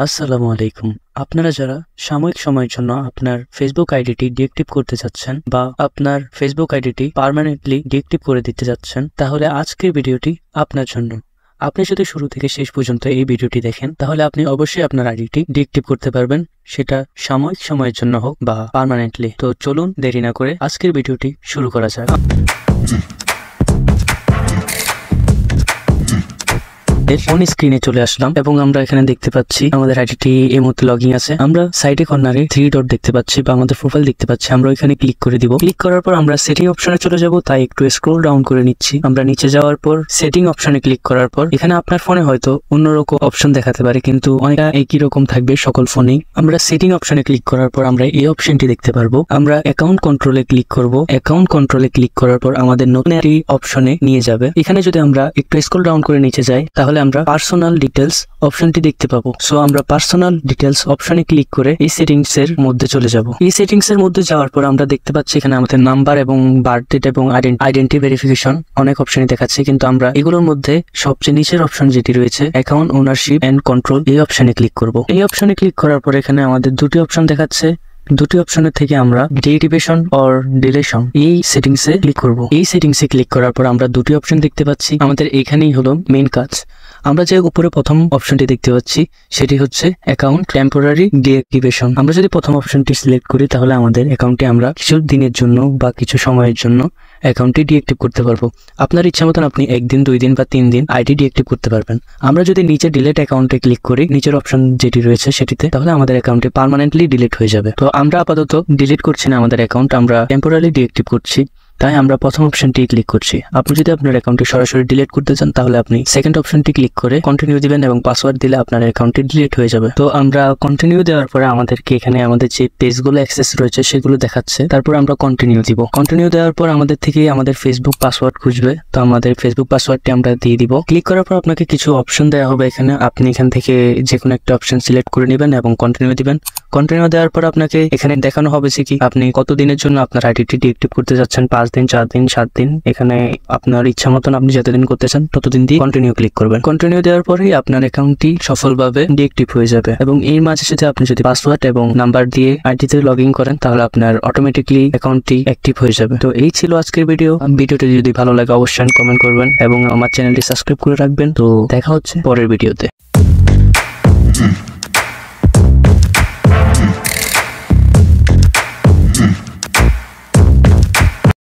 আসসালামু আলাইকুম। আপনারা যারা সাময়িক সময়ের জন্য আপনার ফেসবুক আইডিটি ডিএক্টিভ করতে চাচ্ছেন বা আপনার ফেসবুক আইডিটি পার্মানেন্টলি ডিএক্টিভ করে দিতে যাচ্ছেন, তাহলে আজকের ভিডিওটি আপনার জন্য। আপনি যদি শুরু থেকে শেষ পর্যন্ত এই ভিডিওটি দেখেন, তাহলে আপনি অবশ্যই আপনার আইডিটি ডিএক্টিভ করতে পারবেন, সেটা সাময়িক সময়ের জন্য হোক বা পার্মানেন্টলি। তো চলুন দেরি না করে আজকের ভিডিওটি শুরু করা যাক। ফোন স্ক্রিনে চলে আসলাম এবং আমরা এখানে দেখতে পাচ্ছি আমাদের আইডিটি এই মুহূর্তে লগইন আছে। আমরা সাইডে কর্নারে 3 ডট দেখতে পাচ্ছি বা আমাদের প্রোফাইল দেখতে পাচ্ছি। আমরা এখানে ক্লিক করে দিব। ক্লিক করার পর আমরা সেটিং অপশনে চলে যাব, তাই একটু স্ক্রল ডাউন করে নিচ্ছি। আমরা নিচে যাওয়ার পর সেটিং অপশনে ক্লিক করার পর এখানে আপনার ফোনে হয়তো অন্যরকম অপশন দেখাতে পারে, কিন্তু অনেকটা একই রকম থাকবে সকল ফোনেই। আমরা সেটিং অপশনে ক্লিক করার পর আমরা এই অপশনটি দেখতে পারবো। আমরা অ্যাকাউন্ট কন্ট্রোলে ক্লিক করব। অ্যাকাউন্ট কন্ট্রোলে ক্লিক করার পর আমাদের নতুন একটি অপশনে নিয়ে যাবে। এখানে যদি আমরা একটু স্ক্রল ডাউন করে নিচে যাই, তাহলে আমরা পার্সোনাল ডিটেলস অপশনটি দেখতে পাবো। সো আমরা পার্সোনাল ডিটেলস অপশনে ক্লিক করে এই সেটিংস এর মধ্যে চলে যাব। এই সেটিংস এর মধ্যে যাওয়ার পর আমরা দেখতে পাচ্ছি এখানে আমাদের নাম্বার এবং বার্থ ডেট এবং আইডেন্টি ভেরিফিকেশন অনেক অপশনই দেখাচ্ছে, কিন্তু আমরা এগুলোর মধ্যে সবচেয়ে নিচের অপশন যেটি রয়েছে অ্যাকাউন্ট ওনারশিপ এন্ড কন্ট্রোল, এই অপশনে ক্লিক করব। এই অপশনে ক্লিক করার পর এখানে আমাদের দুটি অপশন দেখাচ্ছে। দুটি অপশনের থেকে আমরা ডিএক্টিভেশন অর ডিলেশন এই সেটিংসে ক্লিক করব। এই সেটিংসে ক্লিক করার পর আমরা দুটি অপশন দেখতে পাচ্ছি। আমাদের এখানেই হলো মেইন কাজ। আমরা যে উপরে প্রথম অপশনটি দেখতে পাচ্ছি সেটি হচ্ছে অ্যাকাউন্ট টেম্পোরারি ডিএক্টিভেশন। আমরা যদি প্রথম অপশনটি সিলেক্ট করি, তাহলে আমাদের অ্যাকাউন্টে আমরা কিছু দিনের জন্য বা কিছু সময়ের জন্য অ্যাকাউন্টটি ডিএক্টিভ করতে পারবো। আপনার ইচ্ছা মতন আপনি 1 দিন, 2 দিন বা 3 দিন আইডি ডিএক্টিভ করতে পারবেন। আমরা যদি নিচে ডিলিট অ্যাকাউন্টে ক্লিক করি, নিচের অপশন যেটি রয়েছে সেটিতে, তাহলে আমাদের অ্যাকাউন্টে পার্মানেন্টলি ডিলিট হয়ে যাবে। তো আমরা আপাতত ডিলিট করছি না আমাদের অ্যাকাউন্ট, আমরা টেম্পোরারি ডিএক্টিভ করছি, তাই আমরা প্রথম অপশনটি ক্লিক করছি। আপনি যদি আপনার অ্যাকাউন্টটি সরাসরি ডিলিট করতে চান, তাহলে আপনি সেকেন্ড অপশনটি ক্লিক করে কন্টিনিউ দিবেন এবং পাসওয়ার্ড দিলে আপনার অ্যাকাউন্টটি ডিলিট হয়ে যাবে। তো আমরা কন্টিনিউ দেওয়ার পরে আমাদেরকে এখানে আমাদের যে পেজগুলো অ্যাক্সেস রয়েছে সেগুলো দেখাচ্ছে। তারপর আমরা কন্টিনিউ দিব। কন্টিনিউ দেওয়ার পর আমাদের থেকে আমাদের ফেসবুক পাসওয়ার্ড খুঁজবে, তো আমাদের ফেসবুক পাসওয়ার্ডটি আমরা দিয়ে দিব। ক্লিক করার পর আপনাকে কিছু অপশন দেওয়া হবে এখানে। আপনি এখান থেকে যে কোনো একটা অপশন সিলেক্ট করে নেবেন এবং কন্টিনিউ দিবেন। কন্টিনিউ দেওয়ার পর আপনাকে এখানে দেখানো হবে যে কি আপনি কত দিনের জন্য আপনার আইডিটি ডিএক্টিভ করতে যাচ্ছেন। 5 দিন, 4 দিন, 7 দিন। এখানে আপনার ইচ্ছা মতন আপনি যতদিন করতে চান ততদিন দিয়ে কন্টিনিউ ক্লিক করবেন। কন্টিনিউ দেওয়ার পরেই আপনার অ্যাকাউন্টটি সফলভাবে ডিএক্টিভ হয়ে যাবে এবং এর মাঝে সাথে আপনি যদি পাসওয়ার্ড এবং নাম্বার দিয়ে আইডিতে লগ ইন করেন, তাহলে আপনার অটোমেটিকলি অ্যাকাউন্টটি অ্যাক্টিভ হয়ে যাবে। তো এই ছিল আজকের ভিডিও। ভিডিওটি যদি ভালো লাগে অবশ্যই কমেন্ট করবেন এবং আমার চ্যানেলটি সাবস্ক্রাইব করে রাখবেন। তো দেখা হচ্ছে পরের ভিডিওতে।